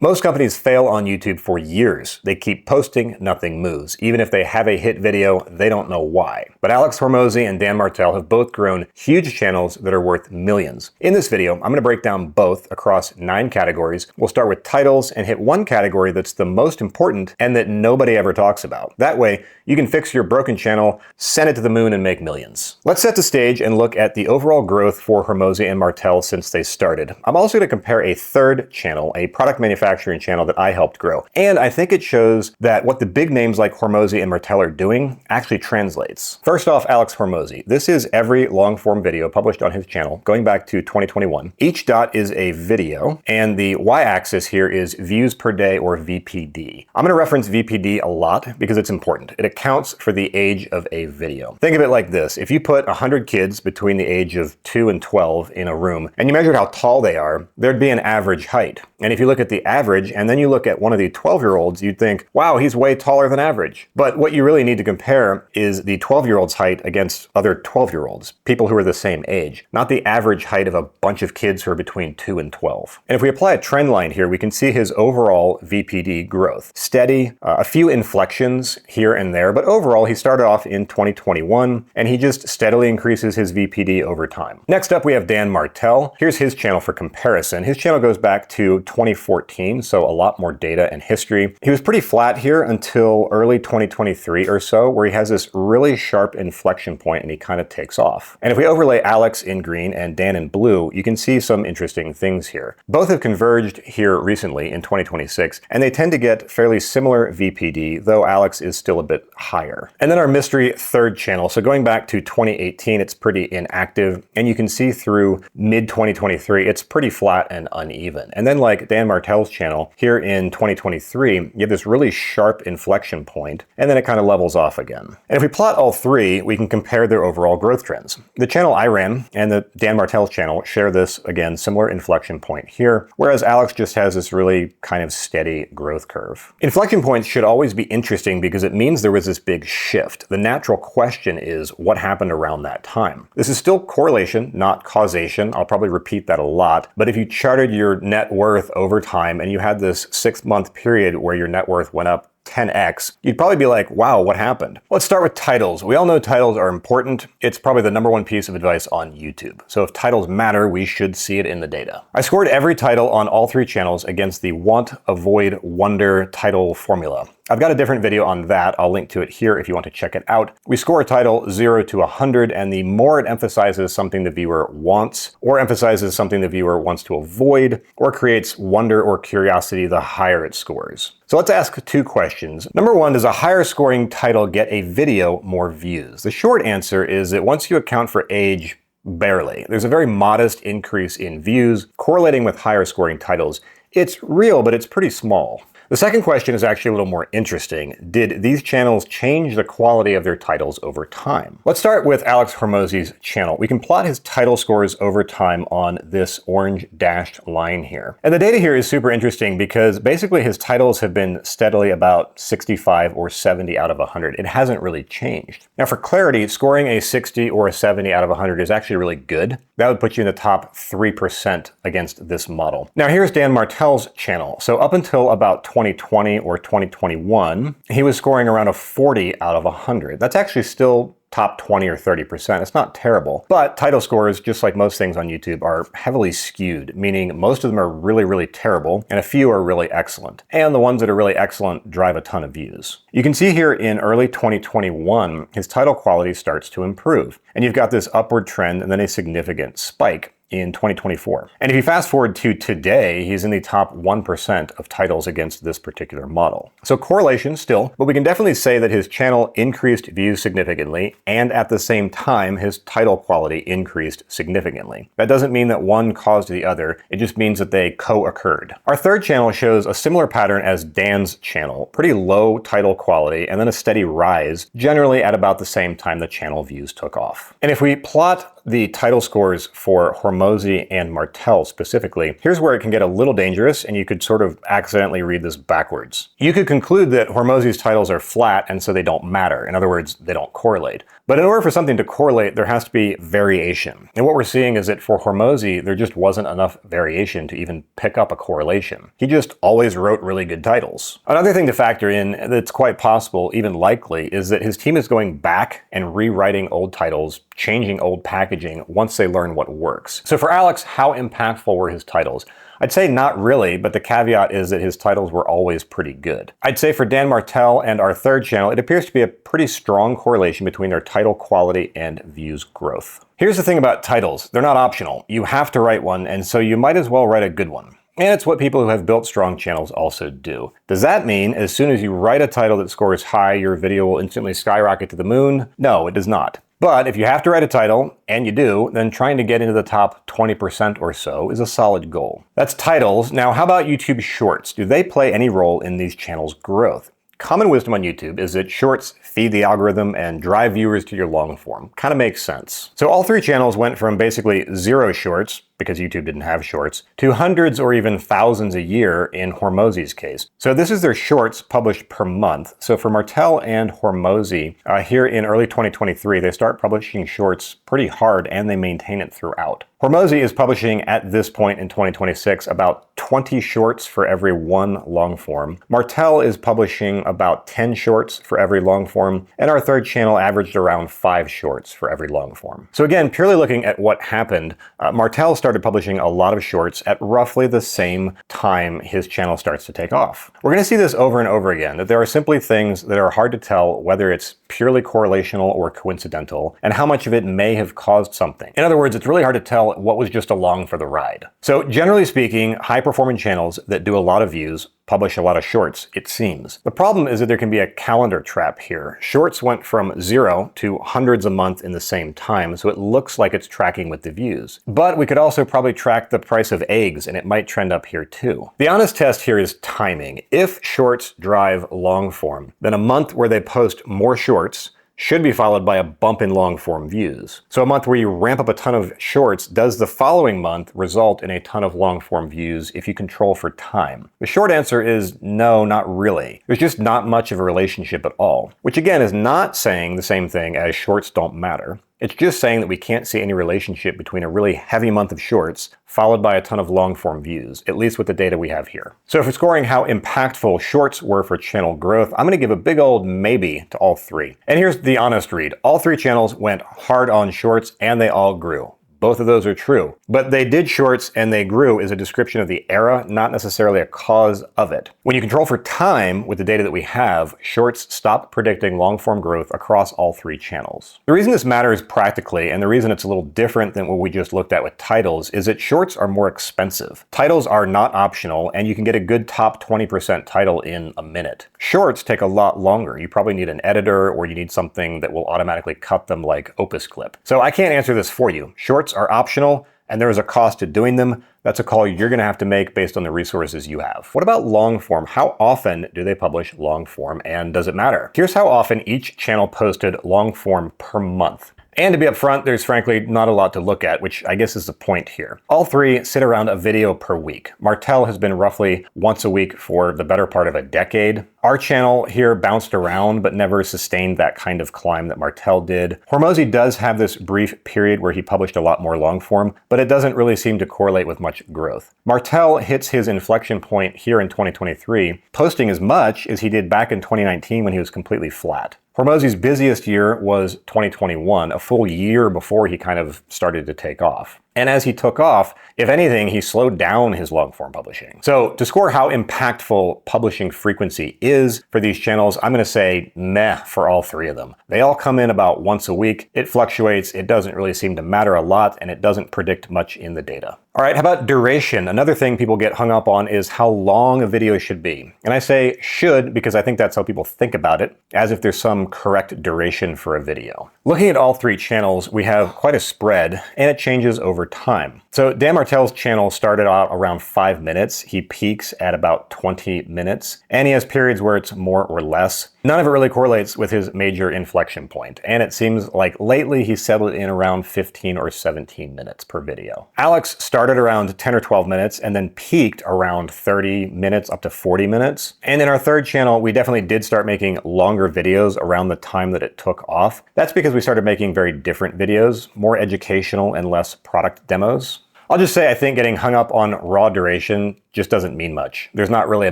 Most companies fail on YouTube for years. They keep posting, nothing moves. Even if they have a hit video, they don't know why. But Alex Hormozi and Dan Martell have both grown huge channels that are worth millions. In this video, I'm going to break down both across 9 categories. We'll start with titles and hit one category that's the most important and that nobody ever talks about. That way, you can fix your broken channel, send it to the moon, and make millions. Let's set the stage and look at the overall growth for Hormozi and Martell since they started. I'm also going to compare a third channel, a product manufacturing channel that I helped grow. And I think it shows that what the big names like Hormozi and Martell are doing actually translates. First off, Alex Hormozi. This is every long-form video published on his channel going back to 2021. Each dot is a video, and the y-axis here is views per day, or VPD. I'm going to reference VPD a lot because it's important. It accounts for the age of a video. Think of it like this. If you put 100 kids between the age of 2 and 12 in a room, and you measured how tall they are, there'd be an average height. And if you look at the average, and then you look at one of the 12-year-olds, you'd think, wow, he's way taller than average. But what you really need to compare is the 12-year-old's height against other 12-year-olds, people who are the same age, not the average height of a bunch of kids who are between 2 and 12. And if we apply a trend line here, we can see his overall VPD growth. Steady, a few inflections here and there, but overall he started off in 2021, and he just steadily increases his VPD over time. Next up, we have Dan Martell. Here's his channel for comparison. His channel goes back to 2014, so a lot more data and history. He was pretty flat here until early 2023 or so, where he has this really sharp inflection point and he kind of takes off. And if we overlay Alex in green and Dan in blue, you can see some interesting things here. Both have converged here recently in 2026, and they tend to get fairly similar VPD, though Alex is still a bit higher. And then our mystery third channel. So going back to 2018, it's pretty inactive, and you can see through mid-2023, it's pretty flat and uneven. And then like Dan Martell's channel, here in 2023, you have this really sharp inflection point, and then it kind of levels off again. And if we plot all three, we can compare their overall growth trends. The channel I ran and the Dan Martell's channel share this, again, similar inflection point here, whereas Alex just has this really kind of steady growth curve. Inflection points should always be interesting because it means there was this big shift. The natural question is, what happened around that time? This is still correlation, not causation. I'll probably repeat that a lot, but if you charted your net worth over time and you had this 6-month period where your net worth went up 10x, you'd probably be like, wow, what happened? Let's start with titles. We all know titles are important. It's probably the #1 piece of advice on YouTube. So if titles matter, we should see it in the data. I scored every title on all 3 channels against the want, avoid, wonder title formula. I've got a different video on that. I'll link to it here if you want to check it out. We score a title 0 to 100, and the more it emphasizes something the viewer wants, or emphasizes something the viewer wants to avoid, or creates wonder or curiosity, the higher it scores. So let's ask 2 questions. Number 1, does a higher scoring title get a video more views? The short answer is that once you account for age, barely. There's a very modest increase in views correlating with higher scoring titles. It's real, but it's pretty small. The second question is actually a little more interesting. Did these channels change the quality of their titles over time? Let's start with Alex Hormozi's channel. We can plot his title scores over time on this orange dashed line here. And the data here is super interesting because basically his titles have been steadily about 65 or 70 out of 100. It hasn't really changed. Now for clarity, scoring a 60 or a 70 out of 100 is actually really good. That would put you in the top 3% against this model. Now here's Dan Martell's channel. So up until about 2020 or 2021, he was scoring around a 40 out of 100. That's actually still top 20 or 30%. It's not terrible, but title scores, just like most things on YouTube, are heavily skewed, meaning most of them are really, really terrible, and a few are really excellent. And the ones that are really excellent drive a ton of views. You can see here in early 2021, his title quality starts to improve, and you've got this upward trend and then a significant spike in 2024. And if you fast forward to today, he's in the top 1% of titles against this particular model. So correlation still, but we can definitely say that his channel increased views significantly, and at the same time, his title quality increased significantly. That doesn't mean that one caused the other, it just means that they co-occurred. Our third channel shows a similar pattern as Dan's channel, pretty low title quality, and then a steady rise, generally at about the same time the channel views took off. And if we plot the title scores for Hormozi and Martell specifically, here's where it can get a little dangerous and you could sort of accidentally read this backwards. You could conclude that Hormozi's titles are flat and so they don't matter. In other words, they don't correlate. But in order for something to correlate, there has to be variation. And what we're seeing is that for Hormozi, there just wasn't enough variation to even pick up a correlation. He just always wrote really good titles. Another thing to factor in that's quite possible, even likely, is that his team is going back and rewriting old titles, changing old packaging once they learn what works. So for Alex, how impactful were his titles? I'd say not really, but the caveat is that his titles were always pretty good. I'd say for Dan Martell and our third channel, it appears to be a pretty strong correlation between their title quality and views growth. Here's the thing about titles. They're not optional. You have to write one, and so you might as well write a good one. And it's what people who have built strong channels also do. Does that mean as soon as you write a title that scores high, your video will instantly skyrocket to the moon? No, it does not. But if you have to write a title, and you do, then trying to get into the top 20% or so is a solid goal. That's titles. Now, how about YouTube Shorts? Do they play any role in these channels' growth? Common wisdom on YouTube is that shorts feed the algorithm and drive viewers to your long form. Kind of makes sense. So all three channels went from basically 0 shorts, because YouTube didn't have shorts, to hundreds or even thousands a year in Hormozi's case. So this is their shorts published per month. So for Martell and Hormozi, here in early 2023, they start publishing shorts pretty hard and they maintain it throughout. Hormozi is publishing at this point in 2026 about 20 shorts for every 1 long form. Martell is publishing about 10 shorts for every long form, and our third channel averaged around 5 shorts for every long form. So again, purely looking at what happened, Martell started publishing a lot of shorts at roughly the same time his channel starts to take off. We're going to see this over and over again, that there are simply things that are hard to tell whether it's purely correlational or coincidental, and how much of it may have caused something. In other words, it's really hard to tell what was just along for the ride. So generally speaking, high-performing channels that do a lot of views publish a lot of shorts, it seems. The problem is that there can be a calendar trap here. Shorts went from 0 to hundreds a month in the same time, so it looks like it's tracking with the views. But we could also probably track the price of eggs, and it might trend up here too. The honest test here is timing. If shorts drive long form, then a month where they post more shorts should be followed by a bump in long form views. So a month where you ramp up a ton of shorts, does the following month result in a ton of long form views if you control for time? The short answer is no, not really. There's just not much of a relationship at all, which again is not saying the same thing as shorts don't matter. It's just saying that we can't see any relationship between a really heavy month of shorts followed by a ton of long-form views, at least with the data we have here. So for scoring how impactful shorts were for channel growth, I'm going to give a big old maybe to all three. And here's the honest read. All three channels went hard on shorts and they all grew. Both of those are true. But they did shorts and they grew is a description of the era, not necessarily a cause of it. When you control for time with the data that we have, shorts stopped predicting long-form growth across all three channels. The reason this matters practically, and the reason it's a little different than what we just looked at with titles, is that shorts are more expensive. Titles are not optional, and you can get a good top 20% title in a minute. Shorts take a lot longer. You probably need an editor, or you need something that will automatically cut them like Opus Clip. So I can't answer this for you. Shorts are optional, and there is a cost to doing them. That's a call you're going to have to make based on the resources you have. What about long form? How often do they publish long form, and does it matter? Here's how often each channel posted long form per month. And to be upfront, there's frankly not a lot to look at, which I guess is the point here. All three sit around a video per week. Martell has been roughly once a week for the better part of a decade. Our channel here bounced around, but never sustained that kind of climb that Martell did. Hormozi does have this brief period where he published a lot more long form, but it doesn't really seem to correlate with much growth. Martell hits his inflection point here in 2023, posting as much as he did back in 2019 when he was completely flat. Hormozi's busiest year was 2021, a full year before he kind of started to take off. And as he took off, if anything, he slowed down his long-form publishing. So to score how impactful publishing frequency is for these channels, I'm going to say meh for all three of them. They all come in about once a week. It fluctuates. It doesn't really seem to matter a lot, and it doesn't predict much in the data. All right, how about duration? Another thing people get hung up on is how long a video should be. And I say should because I think that's how people think about it, as if there's some correct duration for a video. Looking at all three channels, we have quite a spread, and it changes over time. So Dan Martell's channel started out around 5 minutes. He peaks at about 20 minutes, and he has periods where it's more or less. None of it really correlates with his major inflection point, and it seems like lately he's settled in around 15 or 17 minutes per video. Alex started around 10 or 12 minutes and then peaked around 30 minutes up to 40 minutes. And in our third channel, we definitely did start making longer videos around the time that it took off. That's because we started making very different videos, more educational and less product demos. I'll just say I think getting hung up on raw duration just doesn't mean much. There's not really a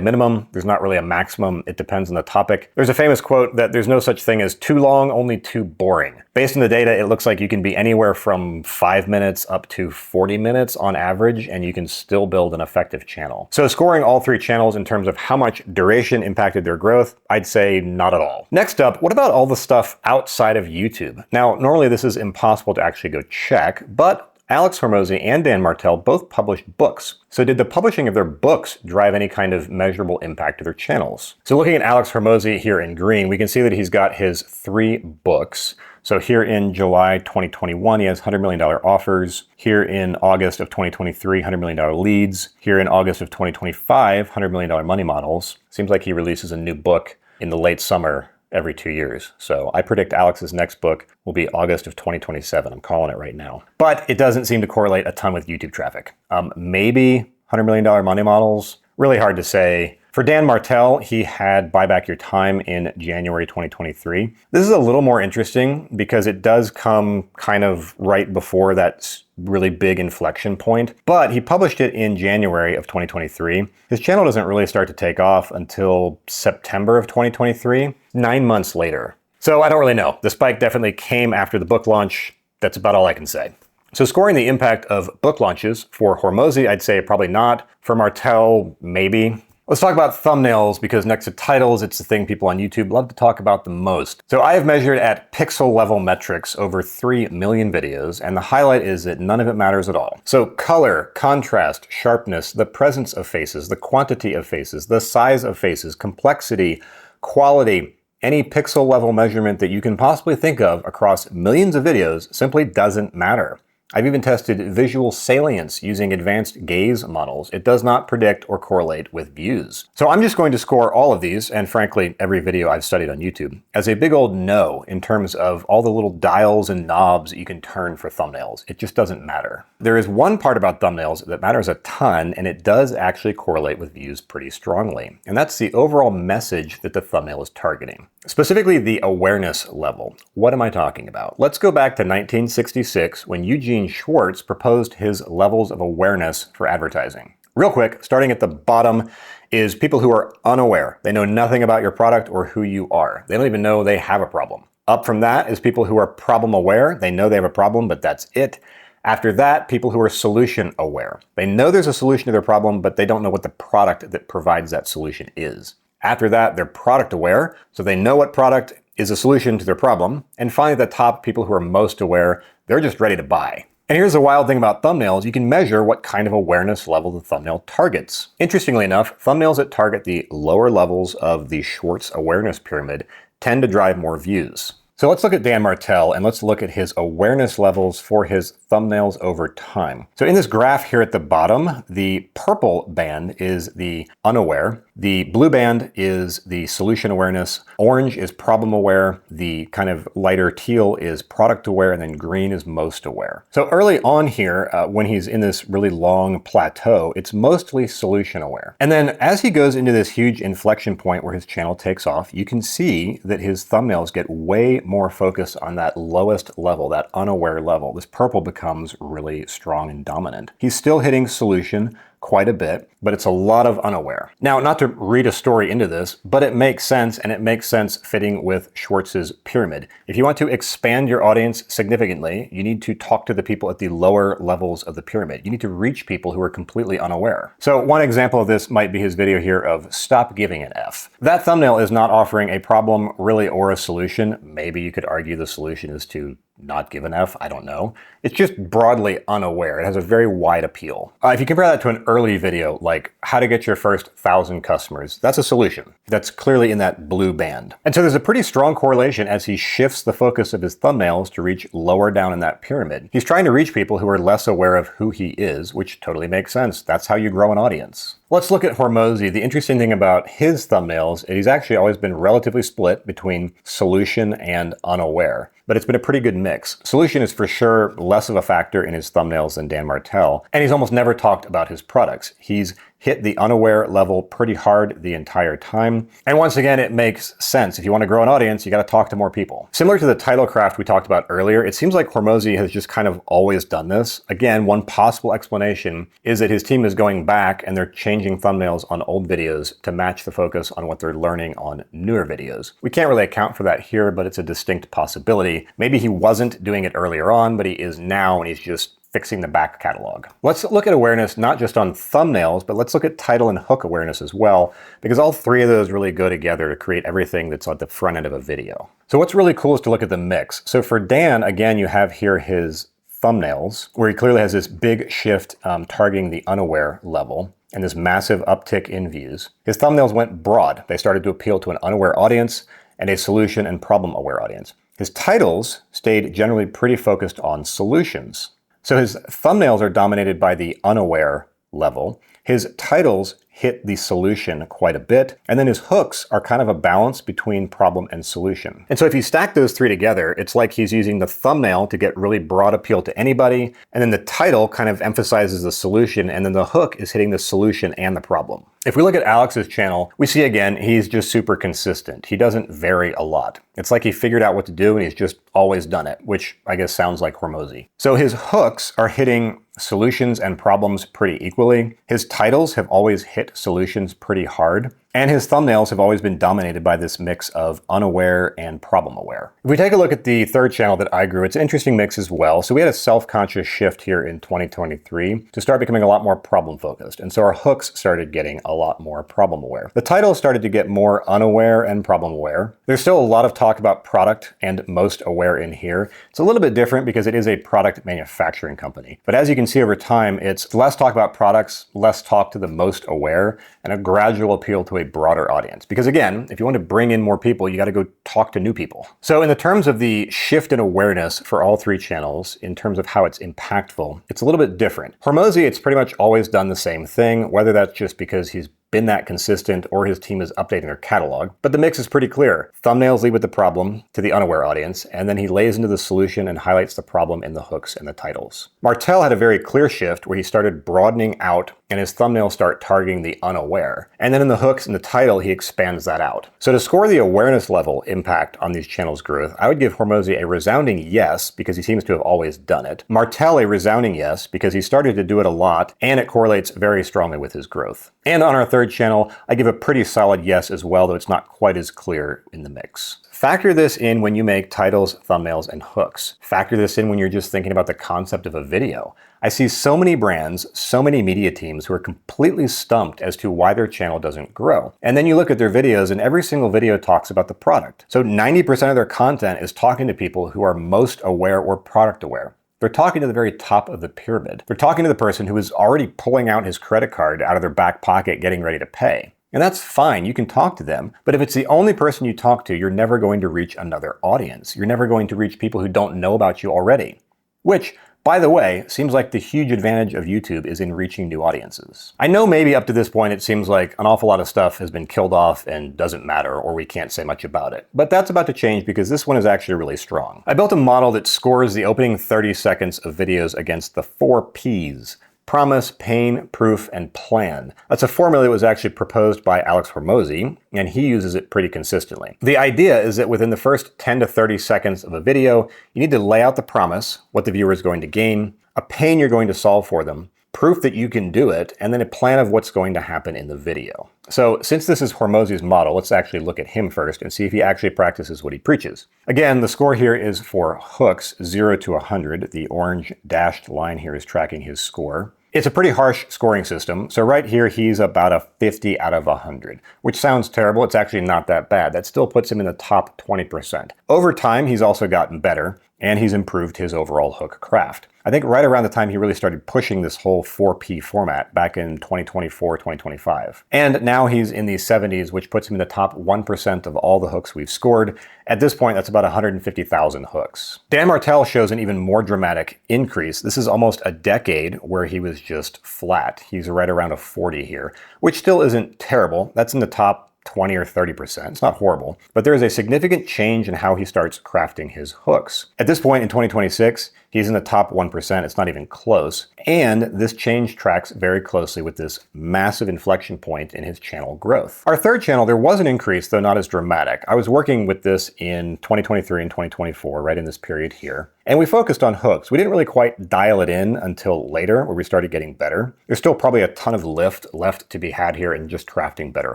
minimum, there's not really a maximum, it depends on the topic. There's a famous quote that there's no such thing as too long, only too boring. Based on the data, it looks like you can be anywhere from 5 minutes up to 40 minutes on average, and you can still build an effective channel. So scoring all three channels in terms of how much duration impacted their growth, I'd say not at all. Next up, what about all the stuff outside of YouTube? Now, normally this is impossible to actually go check, but Alex Hormozi and Dan Martell both published books. So did the publishing of their books drive any kind of measurable impact to their channels? So looking at Alex Hormozi here in green, we can see that he's got his 3 books. So here in July 2021, he has $100 million offers. Here in August of 2023, $100 million leads. Here in August of 2025, $100 million money models. Seems like he releases a new book in the late summer every 2 years. So I predict Alex's next book will be August of 2027. I'm calling it right now. But it doesn't seem to correlate a ton with YouTube traffic. Maybe $100 million money models, really hard to say. For Dan Martell, he had Buy Back Your Time in January 2023. This is a little more interesting because it does come kind of right before that really big inflection point, but he published it in January of 2023. His channel doesn't really start to take off until September of 2023, 9 months later. So I don't really know. The spike definitely came after the book launch. That's about all I can say. So scoring the impact of book launches, for Hormozi, I'd say probably not. For Martell, maybe. Let's talk about thumbnails, because next to titles, it's the thing people on YouTube love to talk about the most. So I have measured at pixel level metrics over 3 million videos, and the highlight is that none of it matters at all. So color, contrast, sharpness, the presence of faces, the quantity of faces, the size of faces, complexity, quality, any pixel level measurement that you can possibly think of across millions of videos simply doesn't matter. I've even tested visual salience using advanced gaze models. It does not predict or correlate with views. So I'm just going to score all of these, and frankly, every video I've studied on YouTube, as a big old no in terms of all the little dials and knobs that you can turn for thumbnails. It just doesn't matter. There is one part about thumbnails that matters a ton, and it does actually correlate with views pretty strongly. And that's the overall message that the thumbnail is targeting. Specifically, the awareness level. What am I talking about? Let's go back to 1966 when Eugene Schwartz proposed his levels of awareness for advertising. Real quick, starting at the bottom is people who are unaware. They know nothing about your product or who you are. They don't even know they have a problem. Up from that is people who are problem aware. They know they have a problem, but that's it. After that, people who are solution aware. They know there's a solution to their problem, but they don't know what the product that provides that solution is. After that, they're product aware, so they know what product is a solution to their problem. And finally, at the top, people who are most aware, they're just ready to buy. And here's the wild thing about thumbnails. You can measure what kind of awareness level the thumbnail targets. Interestingly enough, thumbnails that target the lower levels of the Schwartz awareness pyramid tend to drive more views. So let's look at Dan Martell, and let's look at his awareness levels for his thumbnails over time. So in this graph here at the bottom, the purple band is the unaware, the blue band is the solution awareness, orange is problem aware, the kind of lighter teal is product aware, and then green is most aware. So early on here, when he's in this really long plateau, it's mostly solution aware. And then as he goes into this huge inflection point where his channel takes off, you can see that his thumbnails get way more focused on that lowest level, that unaware level. This purple becomes really strong and dominant. He's still hitting solution quite a bit, but it's a lot of unaware. Now, not to read a story into this, but it makes sense, and it makes sense fitting with Schwartz's pyramid. If you want to expand your audience significantly, you need to talk to the people at the lower levels of the pyramid. You need to reach people who are completely unaware. So one example of this might be his video here of Stop Giving an F. That thumbnail is not offering a problem really or a solution. Maybe you could argue the solution is to not give an F, I don't know. It's just broadly unaware. It has a very wide appeal. If you compare that to an early video, like how to get your first 1,000 customers, that's a solution. That's clearly in that blue band. And so there's a pretty strong correlation as he shifts the focus of his thumbnails to reach lower down in that pyramid. He's trying to reach people who are less aware of who he is, which totally makes sense. That's how you grow an audience. Let's look at Hormozi. The interesting thing about his thumbnails is he's actually always been relatively split between solution and unaware, but it's been a pretty good mix. Solution is for sure less of a factor in his thumbnails than Dan Martell, and he's almost never talked about his products. He's hit the unaware level pretty hard the entire time. And once again, it makes sense. If you want to grow an audience, you got to talk to more people. Similar to the title craft we talked about earlier, it seems like Hormozi has just kind of always done this. Again, one possible explanation is that his team is going back and they're changing thumbnails on old videos to match the focus on what they're learning on newer videos. We can't really account for that here, but it's a distinct possibility. Maybe he wasn't doing it earlier on, but he is now, and he's just fixing the back catalog. Let's look at awareness not just on thumbnails, but let's look at title and hook awareness as well, because all three of those really go together to create everything that's at the front end of a video. So what's really cool is to look at the mix. So for Dan, again, you have here his thumbnails, where he clearly has this big shift targeting the unaware level and this massive uptick in views. His thumbnails went broad. They started to appeal to an unaware audience and a solution and problem-aware audience. His titles stayed generally pretty focused on solutions. So his thumbnails are dominated by the unaware level. His titles hit the solution quite a bit. And then his hooks are kind of a balance between problem and solution. And so if you stack those three together, it's like he's using the thumbnail to get really broad appeal to anybody. And then the title kind of emphasizes the solution. And then the hook is hitting the solution and the problem. If we look at Alex's channel, we see again, he's just super consistent. He doesn't vary a lot. It's like he figured out what to do and he's just always done it, which I guess sounds like Hormozi. So his hooks are hitting solutions and problems pretty equally. His titles have always hit solutions pretty hard. And his thumbnails have always been dominated by this mix of unaware and problem aware. If we take a look at the third channel that I grew, it's an interesting mix as well. So we had a self-conscious shift here in 2023 to start becoming a lot more problem focused. And so our hooks started getting a lot more problem aware. The titles started to get more unaware and problem aware. There's still a lot of talk about product and most aware in here. It's a little bit different because it is a product manufacturing company. But as you can see over time, it's less talk about products, less talk to the most aware, and a gradual appeal to a broader audience. Because again, if you want to bring in more people, you got to go talk to new people. So in the terms of the shift in awareness for all three channels, in terms of how it's impactful, it's a little bit different. Hormozi, it's pretty much always done the same thing, whether that's just because he's been that consistent or his team is updating their catalog. But the mix is pretty clear. Thumbnails lead with the problem to the unaware audience, and then he lays into the solution and highlights the problem in the hooks and the titles. Martell had a very clear shift where he started broadening out and his thumbnails start targeting the unaware. And then in the hooks and the title, he expands that out. So to score the awareness level impact on these channels' growth, I would give Hormozi a resounding yes, because he seems to have always done it. Martell a resounding yes, because he started to do it a lot, and it correlates very strongly with his growth. And on our third channel, I give a pretty solid yes as well, though it's not quite as clear in the mix. Factor this in when you make titles, thumbnails, and hooks. Factor this in when you're just thinking about the concept of a video. I see so many brands, so many media teams who are completely stumped as to why their channel doesn't grow. And then you look at their videos and every single video talks about the product. So 90% of their content is talking to people who are most aware or product aware. They're talking to the very top of the pyramid. They're talking to the person who is already pulling out his credit card out of their back pocket, getting ready to pay. And that's fine, you can talk to them, but if it's the only person you talk to, you're never going to reach another audience. You're never going to reach people who don't know about you already. Which, by the way, seems like the huge advantage of YouTube is in reaching new audiences. I know maybe up to this point it seems like an awful lot of stuff has been killed off and doesn't matter, or we can't say much about it. But that's about to change because this one is actually really strong. I built a model that scores the opening 30 seconds of videos against the 4 Ps. Promise, pain, proof, and plan. That's a formula that was actually proposed by Alex Hormozi, and he uses it pretty consistently. The idea is that within the first 10 to 30 seconds of a video, you need to lay out the promise, what the viewer is going to gain, a pain you're going to solve for them, proof that you can do it, and then a plan of what's going to happen in the video. So since this is Hormozi's model, let's actually look at him first and see if he actually practices what he preaches. Again, the score here is for hooks, 0 to 100. The orange dashed line here is tracking his score. It's a pretty harsh scoring system, so right here he's about a 50 out of 100, which sounds terrible. It's actually not that bad. That still puts him in the top 20%. Over time, he's also gotten better, and he's improved his overall hook craft. I think right around the time he really started pushing this whole 4P format back in 2024, 2025. And now he's in the 70s, which puts him in the top 1% of all the hooks we've scored. At this point, that's about 150,000 hooks. Dan Martell shows an even more dramatic increase. This is almost a decade where he was just flat. He's right around a 40 here, which still isn't terrible. That's in the top 20 or 30%. It's not horrible, but there is a significant change in how he starts crafting his hooks. At this point in 2026, he's in the top 1%. It's not even close. And this change tracks very closely with this massive inflection point in his channel growth. Our third channel, there was an increase, though not as dramatic. I was working with this in 2023 and 2024, right in this period here. And we focused on hooks. We didn't really quite dial it in until later, where we started getting better. There's still probably a ton of lift left to be had here in just crafting better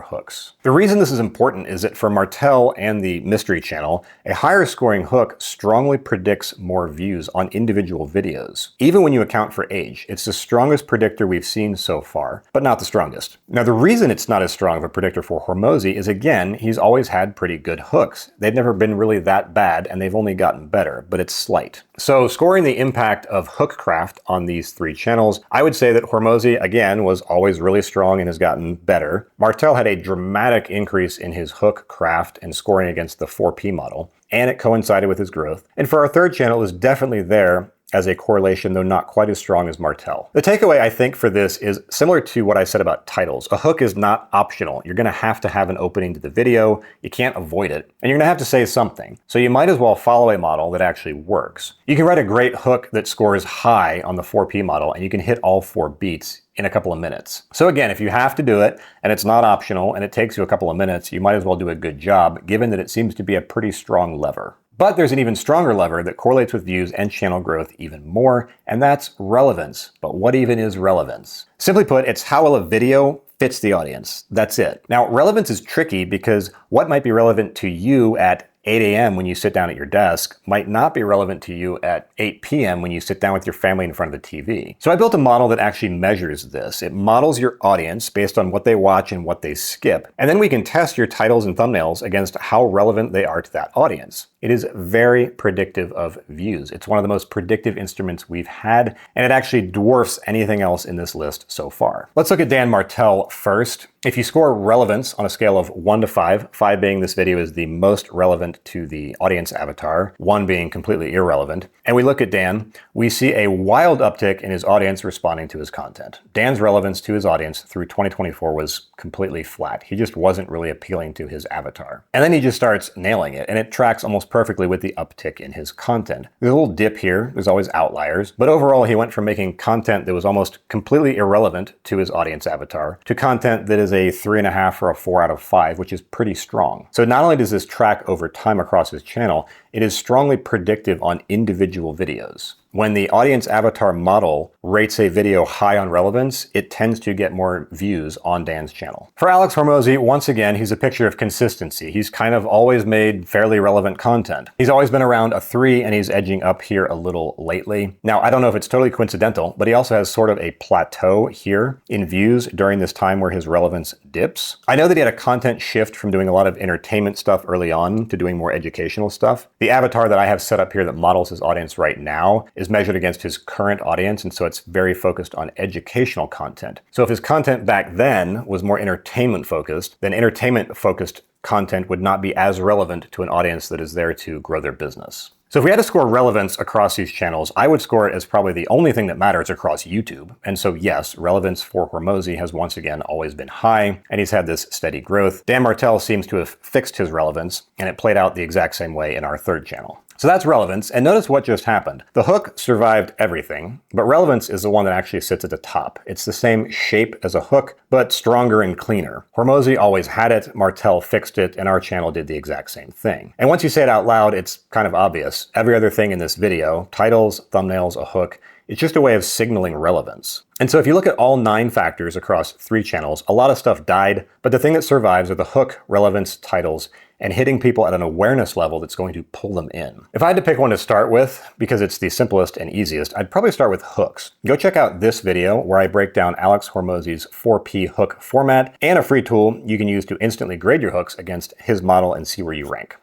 hooks. The reason this is important is that for Martell and the mystery channel, a higher scoring hook strongly predicts more views on individual videos. Even when you account for age, it's the strongest predictor we've seen so far, but not the strongest. Now, the reason it's not as strong of a predictor for Hormozi is, again, he's always had pretty good hooks. They've never been really that bad, and they've only gotten better, but it's slight. So scoring the impact of hook craft on these three channels, I would say that Hormozi, again, was always really strong and has gotten better. Martell had a dramatic increase in his hook craft and scoring against the 4P model, and it coincided with his growth. And for our third channel, is definitely there as a correlation, though not quite as strong as Martell. The takeaway, I think, for this is similar to what I said about titles. A hook is not optional. You're gonna have to have an opening to the video. You can't avoid it. And you're gonna have to say something. So you might as well follow a model that actually works. You can write a great hook that scores high on the 4P model, and you can hit all 4 beats in a couple of minutes. So again, if you have to do it, and it's not optional, and it takes you a couple of minutes, you might as well do a good job, given that it seems to be a pretty strong lever. But there's an even stronger lever that correlates with views and channel growth even more, and that's relevance. But what even is relevance? Simply put, it's how well a video fits the audience. That's it. Now, relevance is tricky because what might be relevant to you at 8 a.m. when you sit down at your desk might not be relevant to you at 8 p.m. when you sit down with your family in front of the TV. So I built a model that actually measures this. It models your audience based on what they watch and what they skip. And then we can test your titles and thumbnails against how relevant they are to that audience. It is very predictive of views. It's one of the most predictive instruments we've had, and it actually dwarfs anything else in this list so far. Let's look at Dan Martell first. If you score relevance on a scale of 1 to 5, 5 being this video is the most relevant to the audience avatar, 1 being completely irrelevant, and we look at Dan, we see a wild uptick in his audience responding to his content. Dan's relevance to his audience through 2024 was completely flat. He just wasn't really appealing to his avatar. And then he just starts nailing it, and it tracks almost perfectly with the uptick in his content. There's a little dip here, there's always outliers, but overall he went from making content that was almost completely irrelevant to his audience avatar to content that is a 3.5 or a 4 out of 5, which is pretty strong. So not only does this track over time across his channel, it is strongly predictive on individual videos. When the audience avatar model rates a video high on relevance, it tends to get more views on Dan's channel. For Alex Hormozi, once again, he's a picture of consistency. He's kind of always made fairly relevant content. He's always been around a 3, and he's edging up here a little lately. Now, I don't know if it's totally coincidental, but he also has sort of a plateau here in views during this time where his relevance dips. I know that he had a content shift from doing a lot of entertainment stuff early on to doing more educational stuff. The avatar that I have set up here that models his audience right now is measured against his current audience, and so it's very focused on educational content. So if his content back then was more entertainment focused, then entertainment focused content would not be as relevant to an audience that is there to grow their business. So if we had to score relevance across these channels, I would score it as probably the only thing that matters across YouTube. And so yes, relevance for Hormozi has once again always been high, and he's had this steady growth. Dan Martell seems to have fixed his relevance, and it played out the exact same way in our third channel. So that's relevance, and notice what just happened. The hook survived everything, but relevance is the one that actually sits at the top. It's the same shape as a hook, but stronger and cleaner. Hormozi always had it, Martell fixed it, and our channel did the exact same thing. And once you say it out loud, it's kind of obvious. Every other thing in this video, titles, thumbnails, a hook, It's just a way of signaling relevance. And so if you look at all 9 factors across 3 channels, a lot of stuff died, but the thing that survives are the hook, relevance, titles, and hitting people at an awareness level that's going to pull them in. If I had to pick one to start with, because it's the simplest and easiest, I'd probably start with hooks. Go check out this video where I break down Alex Hormozi's 4P hook format and a free tool you can use to instantly grade your hooks against his model and see where you rank.